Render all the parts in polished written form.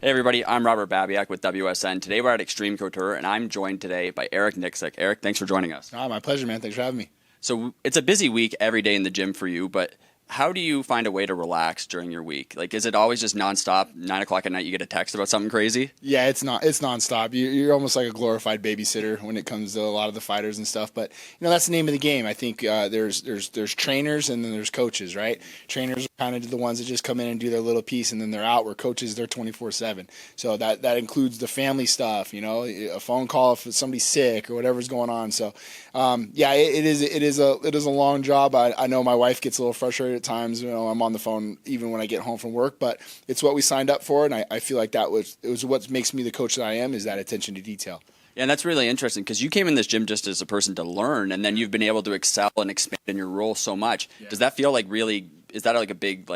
Hey everybody, I'm Robert Babiak with WSN. Today we're at Xtreme Couture, and I'm joined today by Eric Nicksick. Eric, thanks for joining us. My pleasure, man. Thanks for having me. So it's a busy week every day in the gym for you, but how do you find a way to relax during your week? Like, is it always just nonstop? 9 o'clock at night, you get a text about something crazy? Yeah, it's nonstop. You're almost like a glorified babysitter when it comes to a lot of the fighters and stuff. But that's the name of the game. I think there's trainers and then there's coaches, right? Trainers are kind of the ones that just come in and do their little piece and then they're out. Where coaches, they're 24/7. So that includes the family stuff. A phone call if somebody's sick or whatever's going on. So it is a long job. I know my wife gets a little frustrated at times. I'm on the phone even when I get home from work, but it's what we signed up for, and I feel like it was what makes me the coach that I am, is that attention to detail. Yeah, and that's really interesting because you came in this gym just as a person to learn, and then you've been able to excel and expand in your role so much. Yeah. Does that feel like is that like a big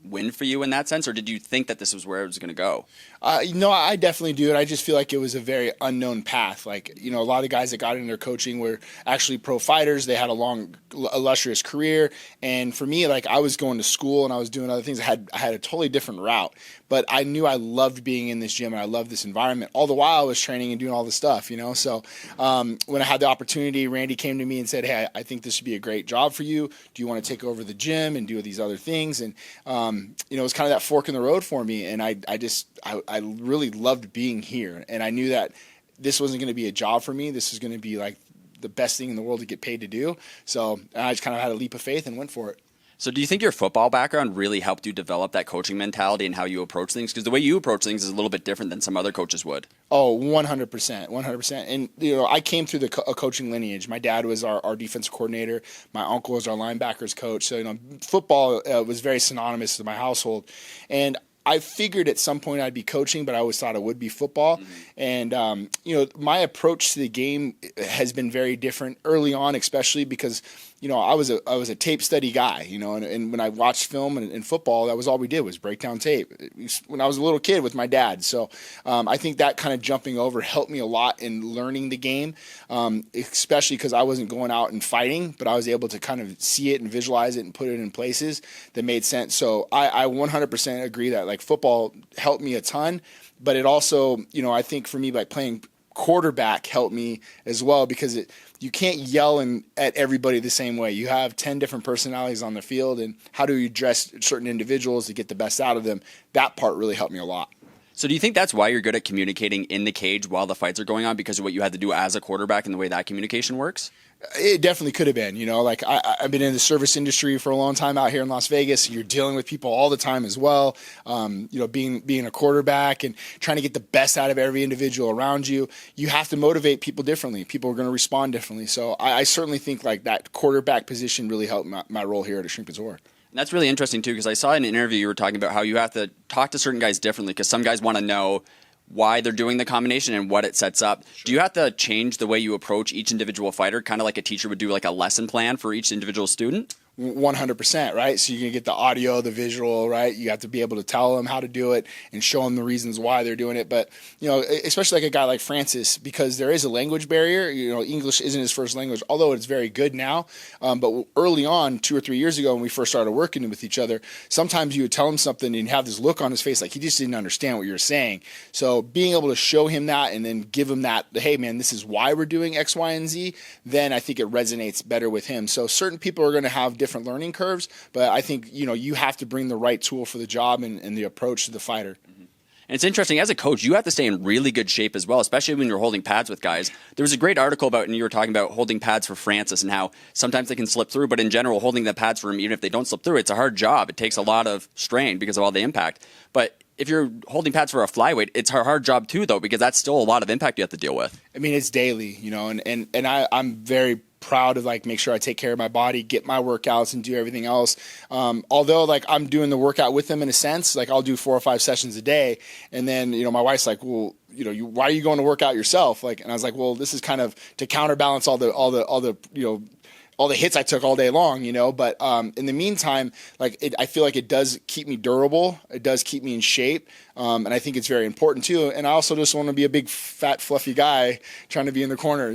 win for you in that sense, or did you think that this was where it was going to go? I definitely do, and I just feel like it was a very unknown path. A lot of guys that got into their coaching were actually pro fighters. They had a long, illustrious career, and for me, I was going to school and I was doing other things. I had a totally different route, but I knew I loved being in this gym and I loved this environment. All the while I was training and doing all this stuff, So when I had the opportunity, Randy came to me and said, "Hey, I think this would be a great job for you. Do you want to take over the gym and do these other things?" And it was kind of that fork in the road for me, and I really loved being here, and I knew that this wasn't going to be a job for me. This was going to be the best thing in the world to get paid to do. So I just kind of had a leap of faith and went for it. So do you think your football background really helped you develop that coaching mentality and how you approach things? Because the way you approach things is a little bit different than some other coaches would. Oh, 100%, 100%. And, I came through a coaching lineage. My dad was our defensive coordinator. My uncle was our linebackers coach. So, football was very synonymous to my household. And I figured at some point I'd be coaching, but I always thought it would be football. Mm-hmm. And, my approach to the game has been very different early on, especially because, I was a tape study guy, and when I watched film and football, that was all we did was break down tape when I was a little kid with my dad. So I think that kind of jumping over helped me a lot in learning the game, especially because I wasn't going out and fighting, but I was able to kind of see it and visualize it and put it in places that made sense. So I 100% agree that football helped me a ton, but it also, I think for me, playing quarterback helped me as well, because you can't yell at everybody the same way. You have 10 different personalities on the field, and how do you address certain individuals to get the best out of them? That part really helped me a lot. So do you think that's why you're good at communicating in the cage while the fights are going on, because of what you had to do as a quarterback and the way that communication works? It definitely could have been. I've been in the service industry for a long time out here in Las Vegas. You're dealing with people all the time as well. Being a quarterback and trying to get the best out of every individual around you, you have to motivate people differently. People are going to respond differently. So I certainly think that quarterback position really helped my role here at Xtreme Couture. And that's really interesting too, because I saw in an interview you were talking about how you have to talk to certain guys differently, because some guys want to know why they're doing the combination and what it sets up. Sure. Do you have to change the way you approach each individual fighter, kind of like a teacher would do a lesson plan for each individual student? 100%, right? So you're going to get the audio, the visual, right? You have to be able to tell them how to do it and show them the reasons why they're doing it. But, especially a guy like Francis, because there is a language barrier. English isn't his first language, although it's very good now. But early on, 2 or 3 years ago, when we first started working with each other, sometimes you would tell him something and he'd have this look on his face like he just didn't understand what you were saying. So being able to show him that and then give him that, hey, man, this is why we're doing X, Y, and Z, then I think it resonates better with him. So certain people are going to have different learning curves, but I think you have to bring the right tool for the job and the approach to the fighter. Mm-hmm. And it's interesting, as a coach, you have to stay in really good shape as well, especially when you're holding pads with guys. There was a great article and you were talking about holding pads for Francis and how sometimes they can slip through, but in general, holding the pads for him, even if they don't slip through, it's a hard job. It takes a lot of strain because of all the impact. But if you're holding pads for a flyweight, it's a hard job too, though, because that's still a lot of impact you have to deal with. I mean, it's daily, and I'm very proud of make sure I take care of my body, get my workouts, and do everything else. Although I'm doing the workout with them in a sense, I'll do 4 or 5 sessions a day, and then my wife's like, well, why are you going to work out yourself? And I was like, well, this is kind of to counterbalance all the hits I took all day long, but in the meantime, I feel like it does keep me durable. It does keep me in shape. And I think it's very important too. And I also just want to be a big, fat, fluffy guy trying to be in the corner,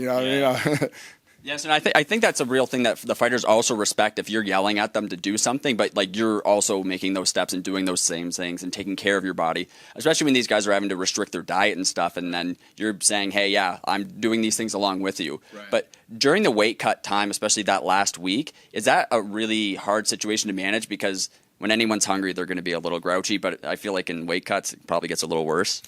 Yes, and I think that's a real thing that the fighters also respect if you're yelling at them to do something, but like you're also making those steps and doing those same things and taking care of your body, especially when these guys are having to restrict their diet and stuff, and then you're saying, hey, yeah, I'm doing these things along with you. Right. But during the weight cut time, especially that last week, is that a really hard situation to manage? Because when anyone's hungry, they're going to be a little grouchy, but I feel like in weight cuts, it probably gets a little worse.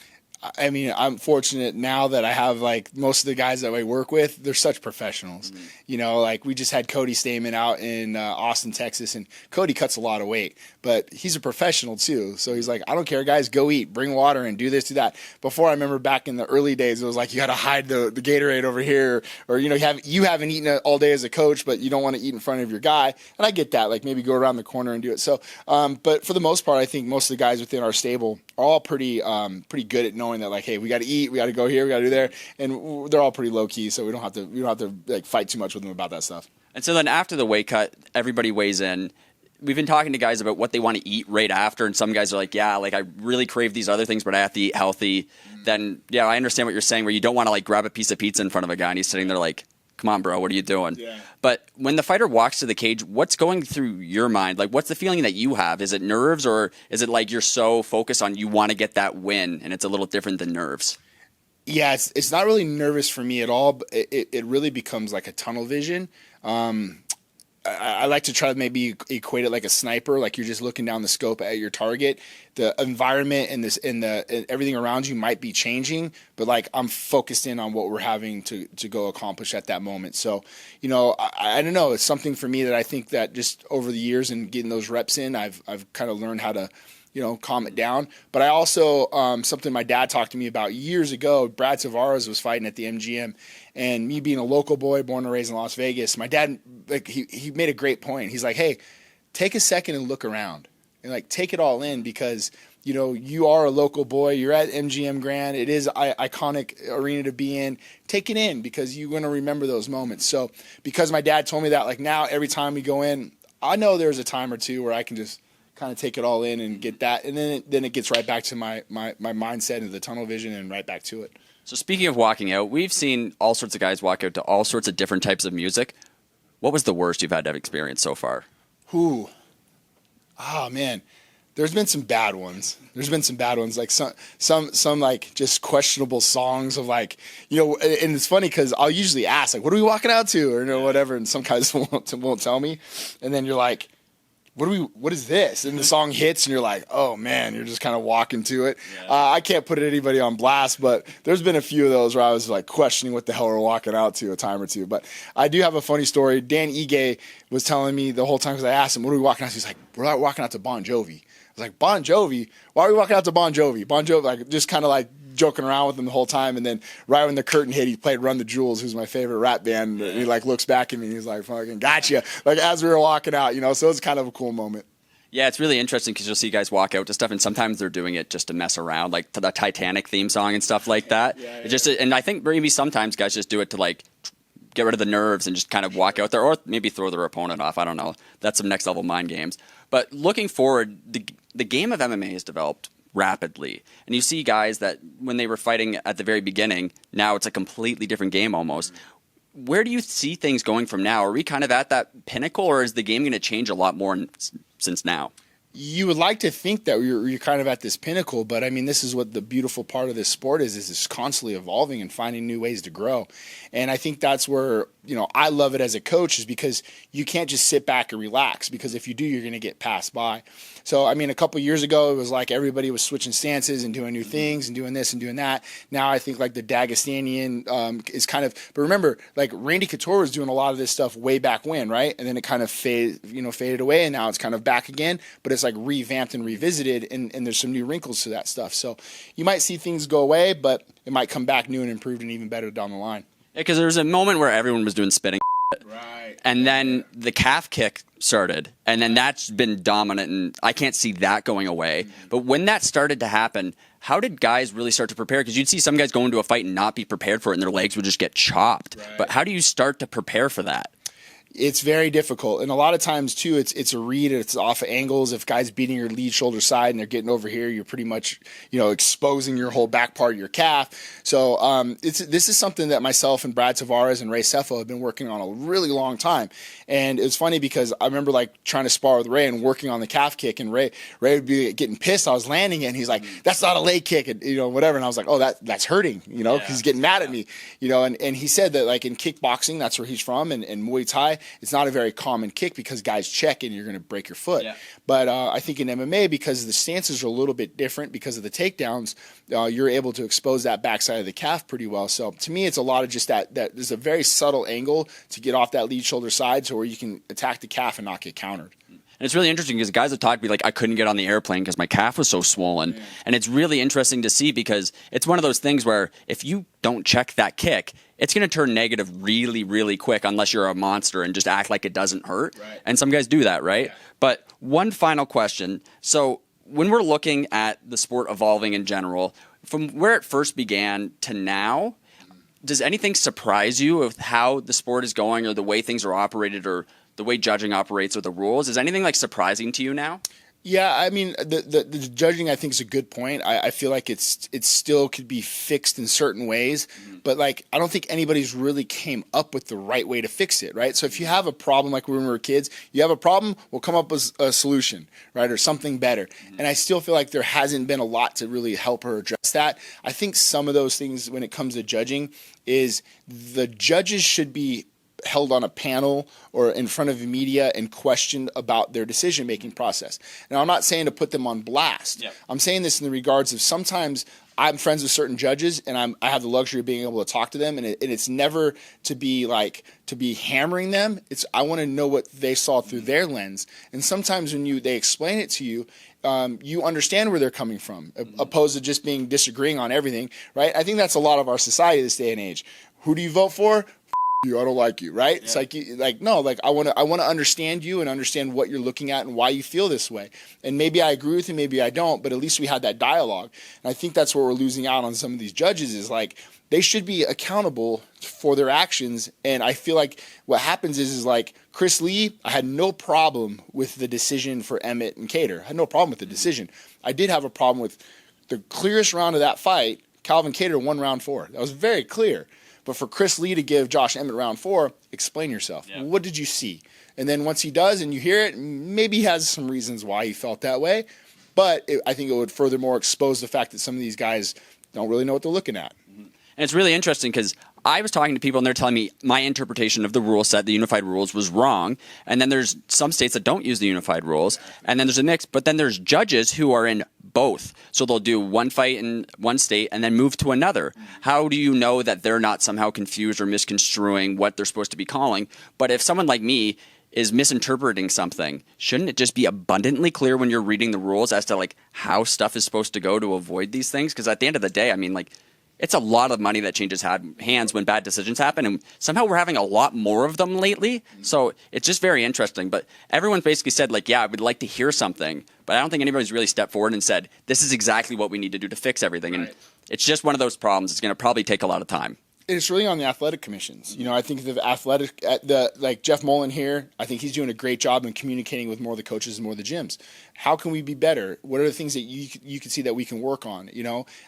I mean, I'm fortunate now that I have, like, most of the guys that I work with, they're such professionals. Mm-hmm. You know, like, we just had Cody Stamen out in Austin, Texas, and Cody cuts a lot of weight, but he's a professional too. So he's like, I don't care, guys, go eat, bring water and do this, do that. Before, I remember back in the early days, it was like, you got to hide the Gatorade over here, or, you know, you haven't eaten all day as a coach, but you don't want to eat in front of your guy. And I get that, like, maybe go around the corner and do it. So, but for the most part, I think most of the guys within our stable are all pretty good at knowing that, like, hey, we got to eat, we got to go here, we got to do there, and they're all pretty low key, so we don't have to like fight too much with them about that stuff. And so then after the weight cut, everybody weighs in. We've been talking to guys about what they want to eat right after, and some guys are like, yeah, like I really crave these other things, but I have to eat healthy. Mm-hmm. Then, yeah, I understand what you're saying, where you don't want to like grab a piece of pizza in front of a guy and he's sitting there like, come on, bro, what are you doing? Yeah. But when the fighter walks to the cage, what's going through your mind? Like, what's the feeling that you have? Is it nerves, or is it like you're so focused on you want to get that win, and it's a little different than nerves? Yeah, it's not really nervous for me at all. But it really becomes like a tunnel vision. I like to try to maybe equate it like a sniper, like you're just looking down the scope at your target. The environment and everything around you might be changing, but like I'm focused in on what we're having to go accomplish at that moment. So, you know, I don't know. It's something for me that I think that just over the years and getting those reps in, I've kind of learned how to, you know, calm it down. But I also, something my dad talked to me about years ago, Brad Tavares was fighting at the MGM, and me being a local boy, born and raised in Las Vegas, my dad, like, he made a great point. He's like, hey, take a second and look around and like take it all in, because, you know, you are a local boy, you're at MGM Grand, it is an iconic arena to be in. Take it in, because you're going to remember those moments. So because my dad told me that, like, now every time we go in, I know there's a time or two where I can just kind of take it all in and get that, and then it gets right back to my mindset and the tunnel vision and right back to it. So speaking of walking out, we've seen all sorts of guys walk out to all sorts of different types of music. What was the worst you've had to have experienced so far? Oh man, there's been some bad ones. Like some like just questionable songs of, like, you know, and it's funny because I'll usually ask, like, what are we walking out to, or, you know, whatever, and some guys won't tell me, and then you're like, what is this? And the song hits and you're like, oh man, you're just kind of walking to it. Yeah. I can't put anybody on blast, but there's been a few of those where I was like questioning what the hell we're walking out to a time or two. But I do have a funny story. Dan Ige was telling me the whole time, because I asked him, what are we walking out to? He's like, we're not walking out to Bon Jovi. I was like, Bon Jovi? Why are we walking out to Bon Jovi? Bon Jovi, like, just kind of like joking around with him the whole time, and then right when the curtain hit, he played Run the Jewels, who's my favorite rap band, and he like looks back at me and he's like, fucking gotcha, like, as we were walking out, you know. So it's kind of a cool moment. Yeah, it's really interesting because you'll see guys walk out to stuff, and sometimes they're doing it just to mess around, like to the Titanic theme song and stuff like that. Yeah. Just, and I think maybe sometimes guys just do it to like get rid of the nerves and just kind of walk out there, or maybe throw their opponent off. I don't know. That's some next level mind games. But looking forward, the game of MMA has developed rapidly, and you see guys that when they were fighting at the very beginning, now it's a completely different game almost. Where do you see things going from now? Are we kind of at that pinnacle, or is the game going to change a lot more since now? You would like to think that you're kind of at this pinnacle, but I mean, this is what the beautiful part of this sport is it's constantly evolving and finding new ways to grow. And I think that's where, you know, I love it as a coach, is because you can't just sit back and relax, because if you do, you're going to get passed by. So, I mean, a couple years ago, it was like everybody was switching stances and doing new things and doing this and doing that. Now I think like the Dagestanian is kind of, but remember, like Randy Couture was doing a lot of this stuff way back when, right? And then it kind of faded away, and now it's kind of back again, but it's like revamped and revisited, and there's some new wrinkles to that stuff. So you might see things go away, but it might come back new and improved and even better down the line. Yeah, because there was a moment where everyone was doing spitting. Right. And then the calf kick started, and then that's been dominant, and I can't see that going away. Mm-hmm. But when that started to happen, how did guys really start to prepare? Because you'd see some guys go into a fight and not be prepared for it, and their legs would just get chopped. Right. But how do you start to prepare for that? It's very difficult, and a lot of times too, it's a read. It's off of angles. If guys beating your lead shoulder side and they're getting over here, you're pretty much exposing your whole back part of your calf. So this is something that myself and Brad Tavares and Ray Sefo have been working on a really long time. And it's funny because I remember like trying to spar with Ray and working on the calf kick, and Ray would be getting pissed. I was landing it, and he's like, "That's not a leg kick," and whatever. And I was like, "Oh, that's hurting," because he's getting mad at me, And he said that like in kickboxing, that's where he's from, and Muay Thai, it's not a very common kick because guys check and you're going to break your foot. Yeah. But I think in MMA, because the stances are a little bit different because of the takedowns, you're able to expose that backside of the calf pretty well. So to me, it's a lot of just that there's a very subtle angle to get off that lead shoulder side so where you can attack the calf and not get countered. And it's really interesting because guys have talked to me like, I couldn't get on the airplane because my calf was so swollen. Yeah. And it's really interesting to see because it's one of those things where if you don't check that kick, it's going to turn negative really, really quick unless you're a monster and just act like it doesn't hurt. Right. And some guys do that, right? Yeah. But one final question. So when we're looking at the sport evolving in general, from where it first began to now, does anything surprise you of how the sport is going or the way things are operated or the way judging operates or the rules? Is anything like surprising to you now? Yeah, I mean, the judging I think is a good point. I feel like it still could be fixed in certain ways, but like I don't think anybody's really came up with the right way to fix it, right? So if you have a problem like when we were kids, you have a problem, we'll come up with a solution, right, or something better. And I still feel like there hasn't been a lot to really help her address that. I think some of those things when it comes to judging is the judges should be held on a panel or in front of the media and questioned about their decision-making process. Now, I'm not saying to put them on blast. Yep. I'm saying this in the regards of sometimes I'm friends with certain judges and I have the luxury of being able to talk to them, and it's never to be hammering them. It's I want to know what they saw through their lens. And sometimes when they explain it to you, you understand where they're coming from, opposed to just being disagreeing on everything, right? I think that's a lot of our society this day and age. Who do you vote for? You, I don't like you, right? Yeah. It's no, I want to understand you and understand what you're looking at and why you feel this way. And maybe I agree with you, maybe I don't, but at least we had that dialogue. And I think that's what we're losing out on some of these judges is like they should be accountable for their actions. And I feel like what happens is like Chris Lee, I had no problem with the decision for Emmett and Kattar. I had no problem with the decision. I did have a problem with the clearest round of that fight. Calvin Kattar won round 4. That was very clear. But for Chris Lee to give Josh Emmett round 4, explain yourself. Yeah. What did you see? And then once he does and you hear it, maybe he has some reasons why he felt that way. But I think it would furthermore expose the fact that some of these guys don't really know what they're looking at. And it's really interesting because I was talking to people and they're telling me my interpretation of the rule set, the unified rules, was wrong. And then there's some states that don't use the unified rules. And then there's a mix. But then there's judges who are in both. So they'll do one fight in one state and then move to another. How do you know that they're not somehow confused or misconstruing what they're supposed to be calling? But if someone like me is misinterpreting something, shouldn't it just be abundantly clear when you're reading the rules as to like how stuff is supposed to go to avoid these things? Because at the end of the day, I mean, like, it's a lot of money that changes hands when bad decisions happen, and somehow we're having a lot more of them lately. So it's just very interesting. But everyone's basically said, like, yeah, I would like to hear something, but I don't think anybody's really stepped forward and said, this is exactly what we need to do to fix everything. Right. And it's just one of those problems. It's going to probably take a lot of time. It's really on the athletic commissions. I think the athletic, like Jeff Mullen here, I think he's doing a great job in communicating with more of the coaches and more of the gyms. How can we be better? What are the things that you can see that we can work on?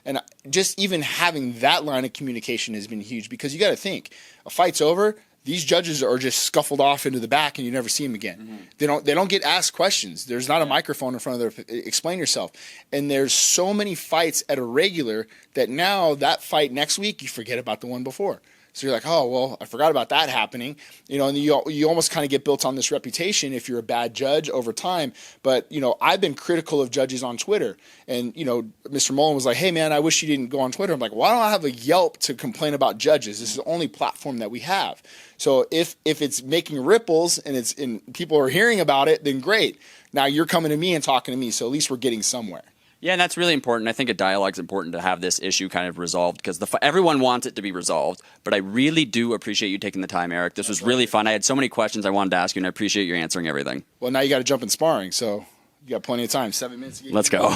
And just even having that line of communication has been huge because you got to think a fight's over. These judges are just scuffled off into the back, and you never see them again. Mm-hmm. They don't get asked questions. There's not a microphone in front of them. Explain yourself. And there's so many fights at a regular that now that fight next week you forget about the one before. So you're like, oh, well, I forgot about that happening. And you almost kind of get built on this reputation if you're a bad judge over time. But, I've been critical of judges on Twitter. And, Mr. Mullen was like, hey, man, I wish you didn't go on Twitter. I'm like, why don't I have a Yelp to complain about judges? This is the only platform that we have. So if it's making ripples and people are hearing about it, then great. Now you're coming to me and talking to me. So at least we're getting somewhere. Yeah, and that's really important. I think a dialogue is important to have this issue kind of resolved because everyone wants it to be resolved. But I really do appreciate you taking the time, Eric. This was really fun. I had so many questions I wanted to ask you, and I appreciate you answering everything. Well, now you got to jump in sparring, so you got plenty of time. 7 minutes. Let's go.